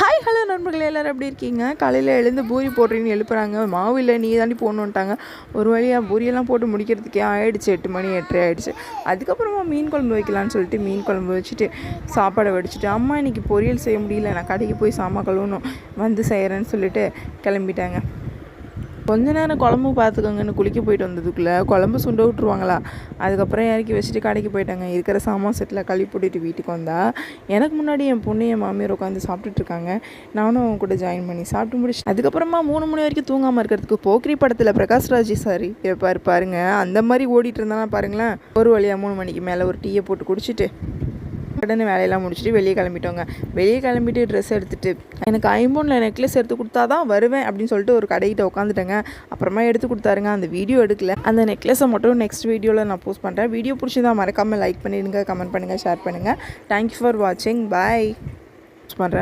Hi hello நண்பர்களே, எல்லோரும் எப்படி இருக்கீங்க? காலையில் எழுந்து பூரி போடுறீன்னு எழுப்புறாங்க. மாவு இல்லை, நீ தாண்டி போடணுன்ட்டாங்க. ஒரு வழியாக பூரியெல்லாம் போட்டு முடிக்கிறதுக்கே ஆகிடுச்சு. 8 மணி 8:30 ஆகிடுச்சு. அதுக்கப்புறமா மீன் குழம்பு வைக்கலான்னு சொல்லிட்டு மீன் குழம்பு வச்சுட்டு சாப்பாடை வடிச்சிட்டு, அம்மா இன்றைக்கி பொரியல் செய்ய முடியல, நான் கடைக்கு போய் சாமான் கழுவணும், வந்து செய்கிறேன்னு சொல்லிட்டு கிளம்பிட்டாங்க. கொஞ்ச நேரம் குழம்பு பார்த்துக்கோங்கன்னு குளிக்க போயிட்டு வந்ததுக்குள்ளே குழம்பு சுண்ட விட்ருவாங்களா. அதுக்கப்புறம் இறக்கி வச்சுட்டு கடைக்கு போயிட்டாங்க. இருக்கிற சாமான் செட்டில் கழுவி போட்டுட்டு வீட்டுக்கு வந்தால் எனக்கு முன்னாடி என் பொண்ணு என் மாமியார் உட்காந்து சாப்பிட்டுட்ருக்காங்க. நானும் அவங்க கூட ஜாயின் பண்ணி சாப்பிட்டு முடிச்சு அதுக்கப்புறமா 3 மணி வரைக்கும் தூங்காமல் இருக்கிறதுக்கு போக்ரி படத்தில் பிரகாஷ்ராஜ் சார் பாருங்க, அந்த மாதிரி ஓடிட்டு இருந்தானா பாருங்களேன். ஒரு வழியாக 3 மணிக்கு மேலே ஒரு டீயை போட்டு குடிச்சிட்டு உடனே வேலையெல்லாம் முடிச்சுட்டு வெளியே கிளம்பிட்டோங்க. வெளியே கிளம்பிட்டு ட்ரெஸ் எடுத்துகிட்டு எனக்கு ஐம்பொனில் நெக்லஸ் எடுத்து கொடுத்தா தான் வருவேன் அப்படின்னு சொல்லிட்டு ஒரு கடைகிட்ட உட்காந்துட்டேங்க. அப்புறமா எடுத்து கொடுத்தாருங்க. அந்த வீடியோ எடுக்கல. அந்த நெக்லஸை மட்டும் நெக்ஸ்ட் வீடியோவில் நான் போஸ்ட் பண்ணுறேன். வீடியோ பிடிச்சிருந்தா மறக்காமல் லைக் பண்ணிடுங்க, கமெண்ட் பண்ணுங்கள், ஷேர் பண்ணுங்கள். தேங்க்யூ ஃபார் வாட்சிங். பாய் பண்ணுறேன்.